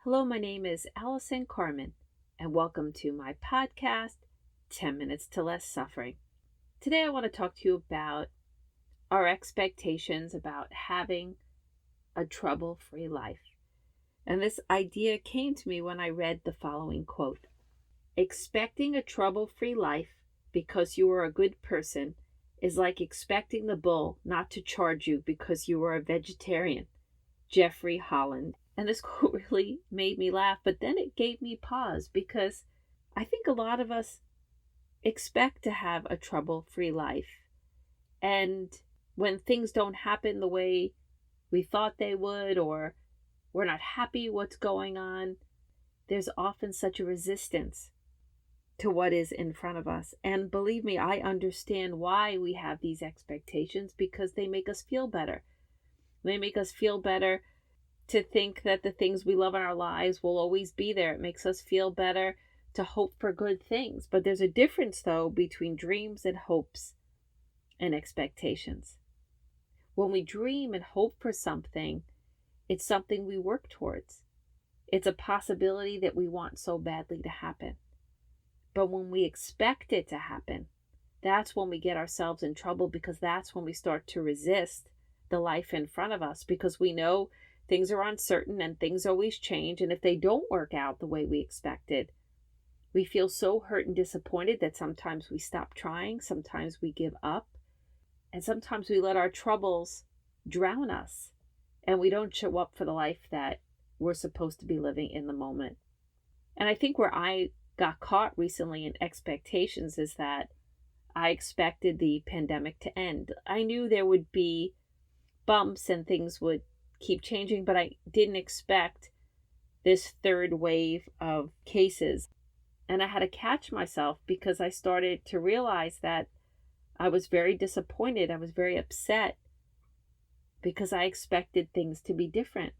Hello, my name is Allison Carmen, and welcome to my podcast, 10 Minutes to Less Suffering. Today, I want to talk to you about our expectations about having a trouble-free life. And this idea came to me when I read the following quote: "Expecting a trouble-free life because you are a good person is like expecting the bull not to charge you because you are a vegetarian." Jeffrey Holland. And this quote really made me laugh, but then it gave me pause because I think a lot of us expect to have a trouble-free life. And when things don't happen the way we thought they would, or we're not happy what's going on, there's often such a resistance to what is in front of us. And believe me, I understand why we have these expectations, because they make us feel better. They make us feel better to think that the things we love in our lives will always be there. It makes us feel better to hope for good things. But there's a difference, though, between dreams and hopes and expectations. When we dream and hope for something, it's something we work towards. It's a possibility that we want so badly to happen. But when we expect it to happen, that's when we get ourselves in trouble, because that's when we start to resist the life in front of us, because we know things are uncertain and things always change. And if they don't work out the way we expected, we feel so hurt and disappointed that sometimes we stop trying, sometimes we give up, and sometimes we let our troubles drown us and we don't show up for the life that we're supposed to be living in the moment. And I think where I got caught recently in expectations is that I expected the pandemic to end. I knew there would be bumps and things would keep changing, but I didn't expect this third wave of cases. And I had to catch myself, because I started to realize that I was very disappointed. I was very upset because I expected things to be different.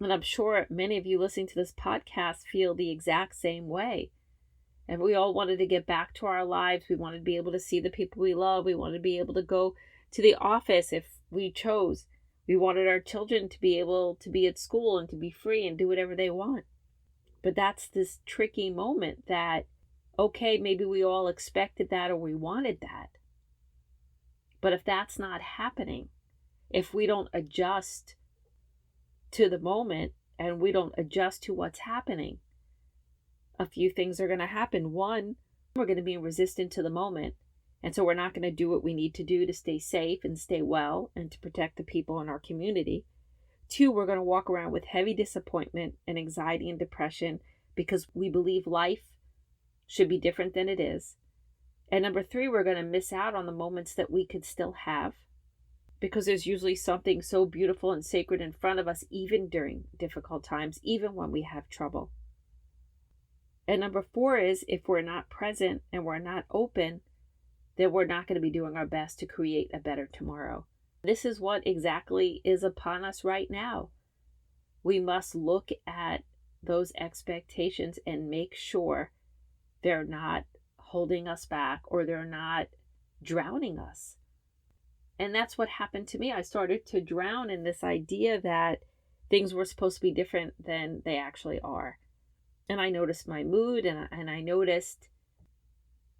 And I'm sure many of you listening to this podcast feel the exact same way. And we all wanted to get back to our lives. We wanted to be able to see the people we love. We wanted to be able to go to the office if we chose. We wanted our children to be able to be at school and to be free and do whatever they want. But that's this tricky moment that, okay, maybe we all expected that or we wanted that. But if that's not happening, if we don't adjust to the moment and we don't adjust to what's happening, a few things are going to happen. One, we're going to be resistant to the moment. And so we're not going to do what we need to do to stay safe and stay well and to protect the people in our community. Two, we're going to walk around with heavy disappointment and anxiety and depression because we believe life should be different than it is. And number three, we're going to miss out on the moments that we could still have, because there's usually something so beautiful and sacred in front of us, even during difficult times, even when we have trouble. And number four is, if we're not present and we're not open, then we're not going to be doing our best to create a better tomorrow. This is what exactly is upon us right now. We must look at those expectations and make sure they're not holding us back or they're not drowning us. And that's what happened to me. I started to drown in this idea that things were supposed to be different than they actually are. And I noticed my mood, and I noticed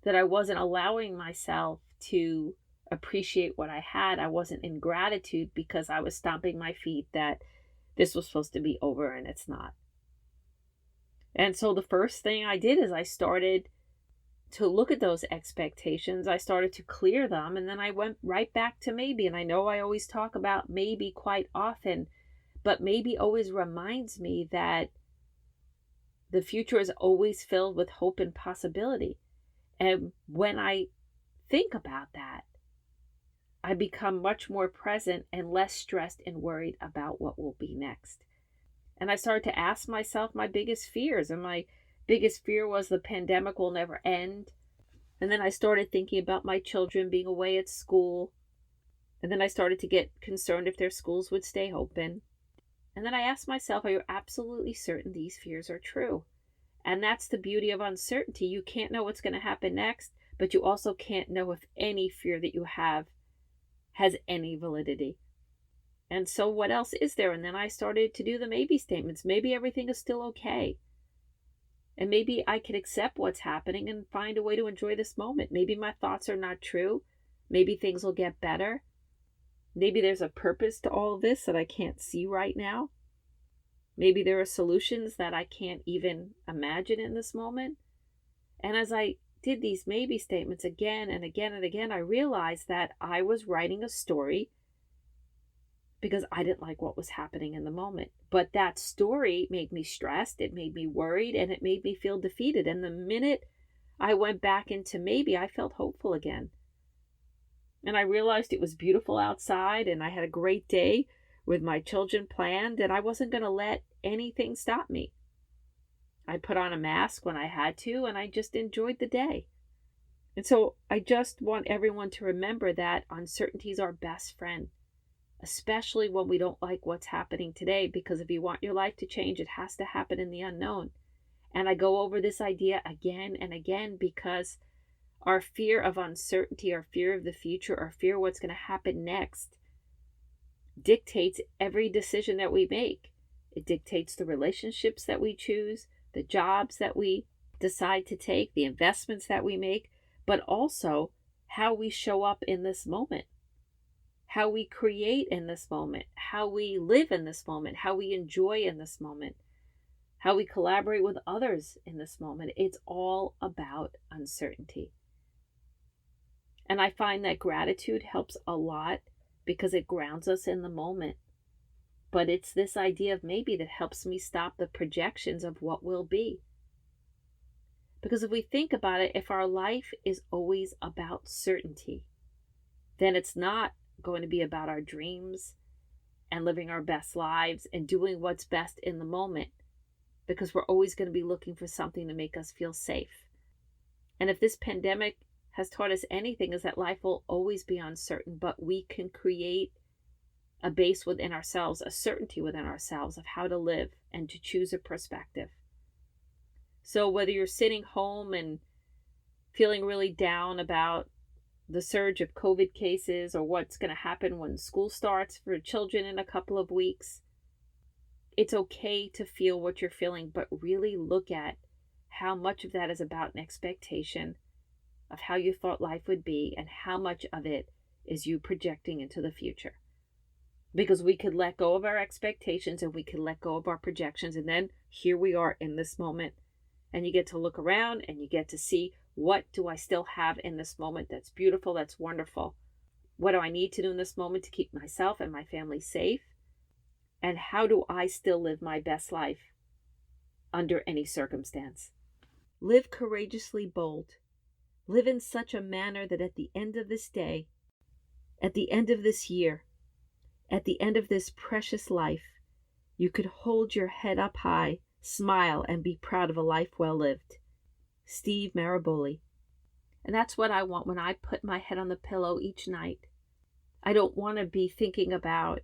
that I wasn't allowing myself to appreciate what I had. I wasn't in gratitude because I was stomping my feet that this was supposed to be over and it's not. And so the first thing I did is I started to look at those expectations. I started to clear them, and then I went right back to maybe. And I know I always talk about maybe quite often, but maybe always reminds me that the future is always filled with hope and possibility. And when I think about that, I become much more present and less stressed and worried about what will be next. And I started to ask myself my biggest fears. And my biggest fear was the pandemic will never end. And then I started thinking about my children being away at school. And then I started to get concerned if their schools would stay open. And then I asked myself, are you absolutely certain these fears are true? And that's the beauty of uncertainty. You can't know what's going to happen next, but you also can't know if any fear that you have has any validity. And so what else is there? And then I started to do the maybe statements. Maybe everything is still okay. And maybe I can accept what's happening and find a way to enjoy this moment. Maybe my thoughts are not true. Maybe things will get better. Maybe there's a purpose to all of this that I can't see right now. Maybe there are solutions that I can't even imagine in this moment. And as I did these maybe statements again and again and again, I realized that I was writing a story because I didn't like what was happening in the moment. But that story made me stressed, it made me worried, and it made me feel defeated. And the minute I went back into maybe, I felt hopeful again. And I realized it was beautiful outside and I had a great day with my children planned, and I wasn't going to let anything stop me. I put on a mask when I had to, and I just enjoyed the day. And so I just want everyone to remember that uncertainty is our best friend, especially when we don't like what's happening today, because if you want your life to change, it has to happen in the unknown. And I go over this idea again and again because our fear of uncertainty, our fear of the future, our fear of what's going to happen next dictates every decision that we make. It dictates the relationships that we choose, the jobs that we decide to take, the investments that we make, but also how we show up in this moment, how we create in this moment, how we live in this moment, how we enjoy in this moment, how we collaborate with others in this moment. It's all about uncertainty. And I find that gratitude helps a lot because it grounds us in the moment. But it's this idea of maybe that helps me stop the projections of what will be. Because if we think about it, if our life is always about certainty, then it's not going to be about our dreams and living our best lives and doing what's best in the moment, because we're always going to be looking for something to make us feel safe. And if this pandemic has taught us anything, is that life will always be uncertain, but we can create a base within ourselves, a certainty within ourselves of how to live and to choose a perspective. So whether you're sitting home and feeling really down about the surge of COVID cases or what's going to happen when school starts for children in a couple of weeks, it's okay to feel what you're feeling, but really look at how much of that is about an expectation of how you thought life would be and how much of it is you projecting into the future. Because we could let go of our expectations and we could let go of our projections, and then here we are in this moment. And you get to look around and you get to see, what do I still have in this moment that's beautiful, that's wonderful? What do I need to do in this moment to keep myself and my family safe? And how do I still live my best life under any circumstance? Live courageously bold. Live in such a manner that at the end of this day, at the end of this year, at the end of this precious life, you could hold your head up high, smile, and be proud of a life well lived. Steve Maraboli. And that's what I want when I put my head on the pillow each night. I don't want to be thinking about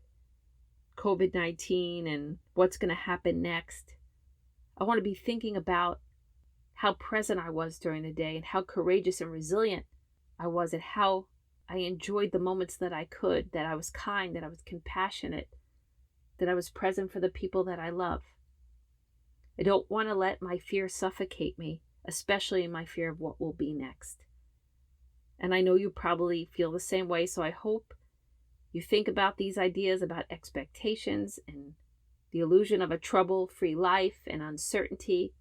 COVID-19 and what's going to happen next. I want to be thinking about how present I was during the day and how courageous and resilient I was, and how I enjoyed the moments that I could, that I was kind, that I was compassionate, that I was present for the people that I love. I don't want to let my fear suffocate me, especially in my fear of what will be next. And I know you probably feel the same way, so I hope you think about these ideas about expectations and the illusion of a trouble-free life and uncertainty.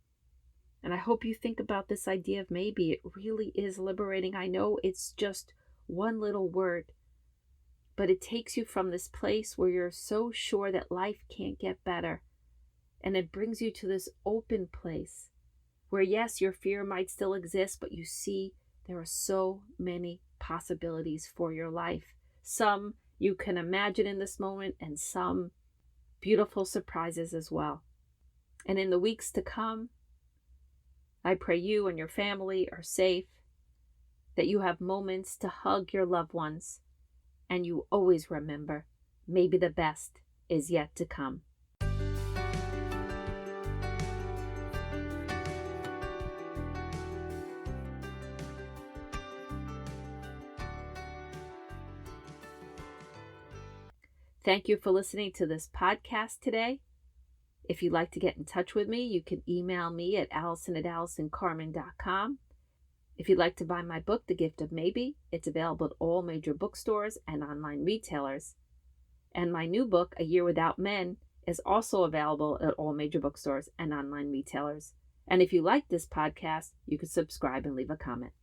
And I hope you think about this idea of maybe. It really is liberating. I know it's just one little word, but it takes you from this place where you're so sure that life can't get better, and it brings you to this open place where, yes, your fear might still exist, but you see there are so many possibilities for your life. Some you can imagine in this moment, and some beautiful surprises as well. And in the weeks to come, I pray you and your family are safe, that you have moments to hug your loved ones, and you always remember, maybe the best is yet to come. Thank you for listening to this podcast today. If you'd like to get in touch with me, you can email me at allison@allisoncarmen.com. If you'd like to buy my book, The Gift of Maybe, it's available at all major bookstores and online retailers. And my new book, A Year Without Men, is also available at all major bookstores and online retailers. And if you like this podcast, you can subscribe and leave a comment.